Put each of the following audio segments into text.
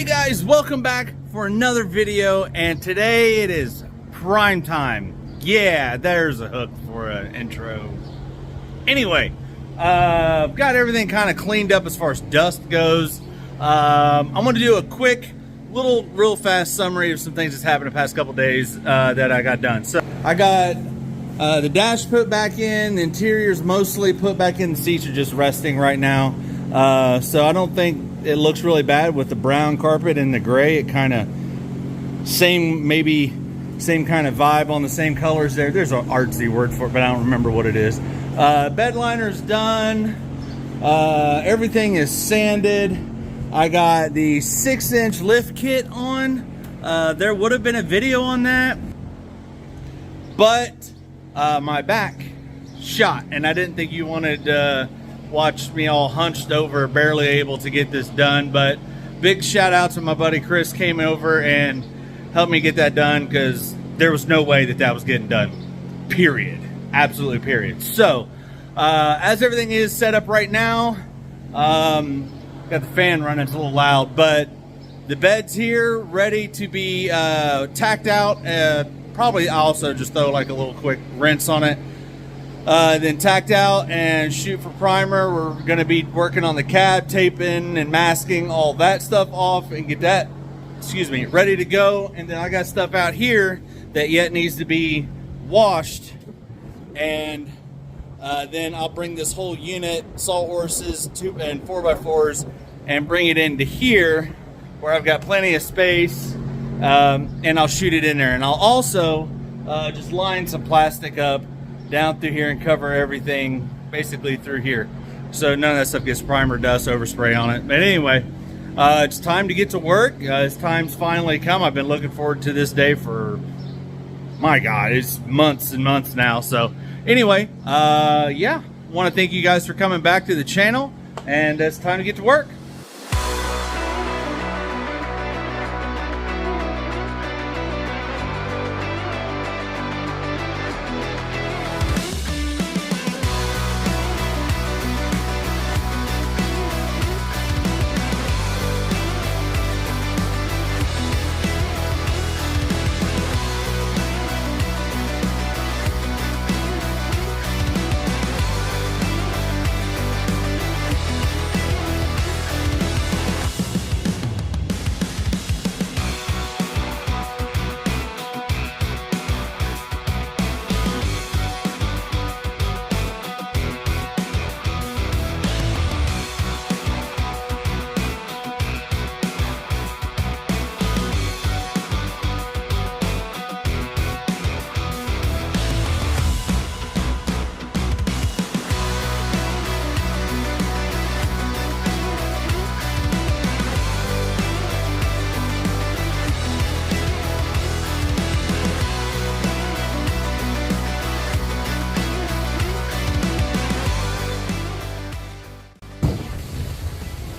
Hey guys, welcome back for another video, and today it is prime time. Yeah, there's a hook for an intro. Anyway, got everything kind of cleaned up as far as dust goes. I'm going to do a quick, real fast summary of some things that's happened the past couple days that I got done. So I got the dash put back in, the interior's mostly put back in, the seats are just resting right now. So I don't think it looks really bad with the brown carpet and the gray. It kind of same kind of vibe on the same colors there. There's an artsy word for it, but I don't remember what it is. Bed liner's done. Everything is sanded. I got the 6-inch lift kit on. There would have been a video on that, but my back shot, and I didn't think you wanted watch me all hunched over, barely able to get this done. But big shout out to my buddy Chris, came over and helped me get that done, because there was no way that that was getting done, period. Absolutely period. So as everything is set up right now, got the fan running, it's a little loud, but the bed's here ready to be tacked out. Probably also just throw like a little quick rinse on it, then tacked out and shoot for primer. We're going to be working on the cab, taping and masking all that stuff off and get that, ready to go. And then I got stuff out here that yet needs to be washed, and then I'll bring this whole unit, sawhorses, 2 and 4x4s, and bring it into here where I've got plenty of space, and I'll shoot it in there. And I'll also just line some plastic up down through here and cover everything basically through here, so none of that stuff gets primer, dust, overspray on it. But anyway, it's time to get to work. This time's finally come. I've been looking forward to this day for, my God, it's months and months now. So anyway, yeah, want to thank you guys for coming back to the channel, and it's time to get to work.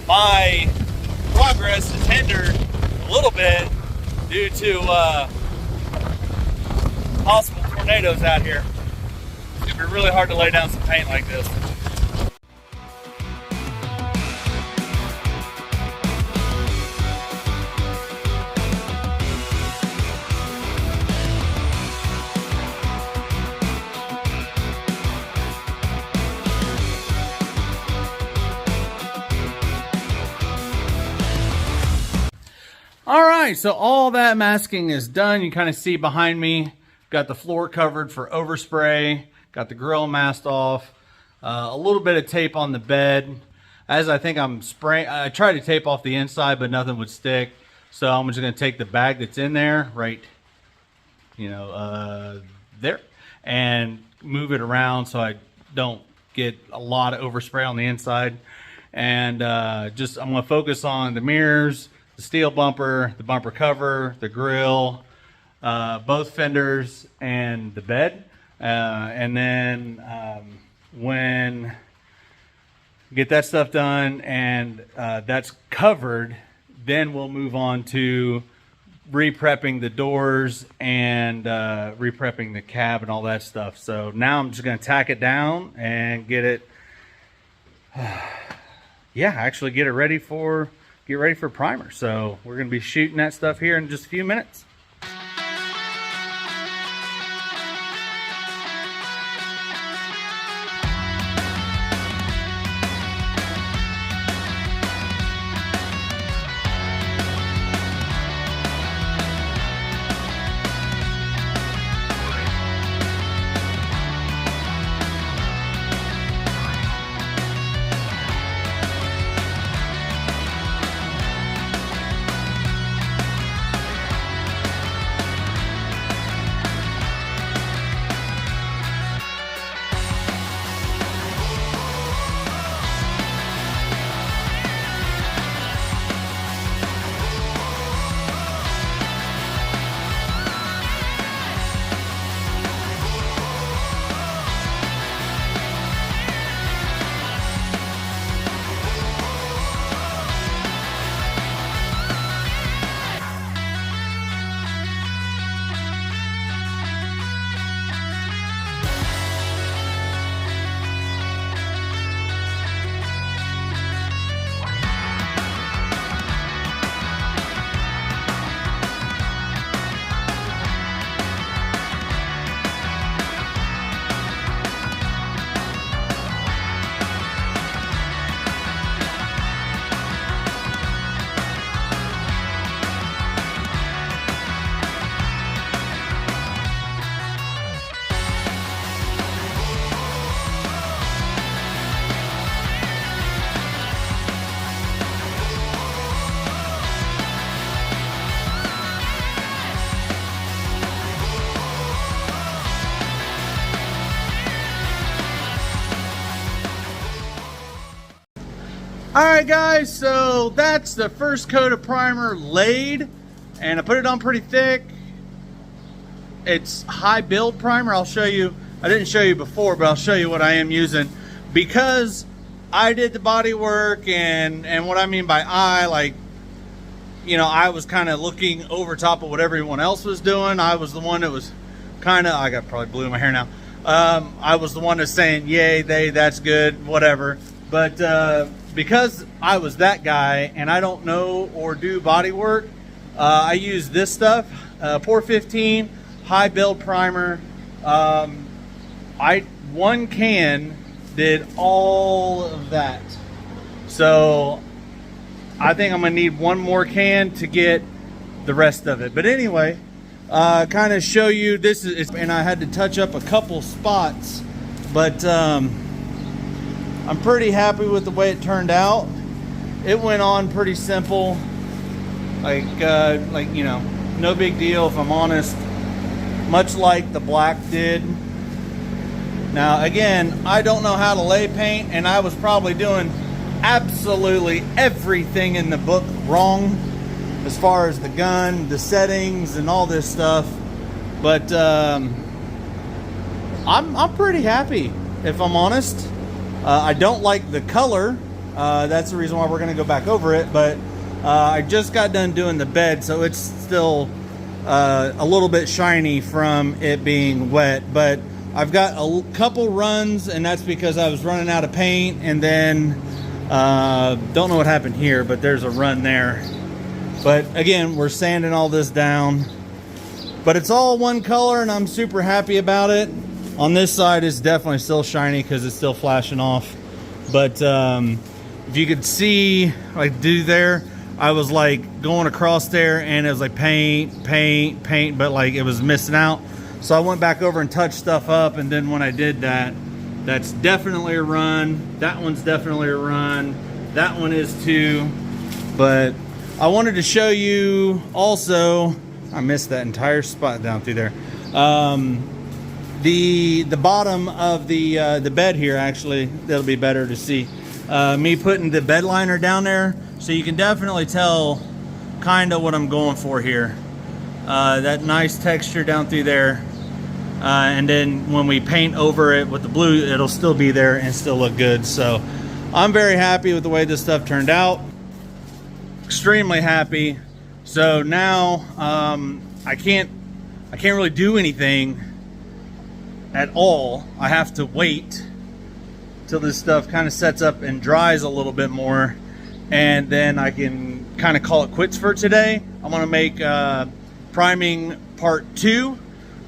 My progress is hindered a little bit due to possible tornadoes out here. It's gonna be really hard to lay down some paint like this. All right, so all that masking is done. You kind of see behind me, got the floor covered for overspray, got the grill masked off, a little bit of tape on the bed. As I think I'm spraying, I tried to tape off the inside, but nothing would stick. So I'm just gonna take the bag that's in there, right, there, and move it around so I don't get a lot of overspray on the inside. And I'm gonna focus on the mirrors, the steel bumper, the bumper cover, the grill, both fenders, and the bed. And then when get that stuff done and that's covered, then we'll move on to re-prepping the doors and re-prepping the cab and all that stuff. So now I'm just going to tack it down and get it, yeah, actually get it ready for get ready for primer. So we're going to be shooting that stuff here in just a few minutes. Alright guys, so that's the first coat of primer laid, and I put it on pretty thick. It's high build primer. I'll show you, I didn't show you before, but I'll show you what I am using, because I did the body work, and what I mean by like, you know, I was kind of looking over top of what everyone else was doing. I was the one that was kind of, I got probably blue in my hair now. I was the one that's saying, yay, that's good, whatever. But because I was that guy and I don't know or do body work, I use this stuff, Por15 high build primer. One can did all of that. So I think I'm gonna need one more can to get the rest of it. But anyway, kind of show you this is, and I had to touch up a couple spots, but I'm pretty happy with the way it turned out. It went on pretty simple, like you know, no big deal if I'm honest, much like the black did. Now again, I don't know how to lay paint, and I was probably doing absolutely everything in the book wrong as far as the gun, the settings, and all this stuff. But I'm pretty happy, if I'm honest. I don't like the color. That's the reason why we're gonna go back over it, but I just got done doing the bed, so it's still a little bit shiny from it being wet. But I've got a couple runs, and that's because I was running out of paint, and then don't know what happened here, but there's a run there. But again, we're sanding all this down, but it's all one color, and I'm super happy about it. On this side, it's definitely still shiny because it's still flashing off. But if you could see, like, there, I was like going across there, and it was like paint, but like it was missing out. So I went back over and touched stuff up, and then when I did that, that's definitely a run. That one's definitely a run. That one is too. But I wanted to show you also, I missed that entire spot down through there. The bottom of the bed here, actually, that'll be better to see. Me putting the bed liner down there, so you can definitely tell kind of what I'm going for here. That nice texture down through there, and then when we paint over it with the blue, it'll still be there and still look good. So I'm very happy with the way this stuff turned out. Extremely happy. So now I can't really do anything at all. I have to wait till this stuff kind of sets up and dries a little bit more, and then I can kind of call it quits for today. I'm going to make priming part 2,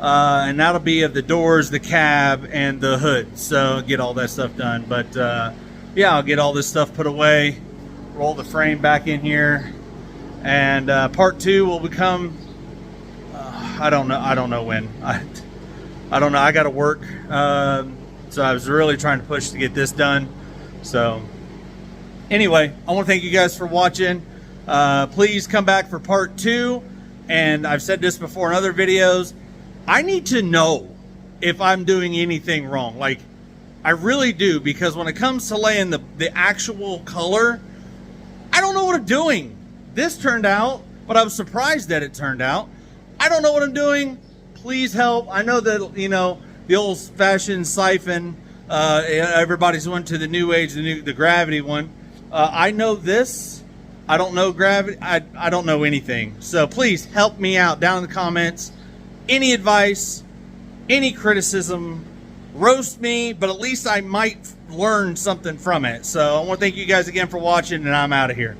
and that'll be of the doors, the cab, and the hood. So get all that stuff done. But yeah, I'll get all this stuff put away, roll the frame back in here, and part 2 will become I don't know when. I don't know. I got to work, so I was really trying to push to get this done. So anyway, I want to thank you guys for watching. Please come back for part 2. And I've said this before in other videos, I need to know if I'm doing anything wrong. Like, I really do, because when it comes to laying the actual color, I don't know what I'm doing. This turned out, but I was surprised that it turned out. I don't know what I'm doing. Please help. I know that, you know, the old-fashioned siphon, everybody's went to the new age, the gravity one. I know this. I don't know gravity. I don't know anything. So please help me out down in the comments. Any advice, any criticism, roast me, but at least I might learn something from it. So I want to thank you guys again for watching, and I'm out of here.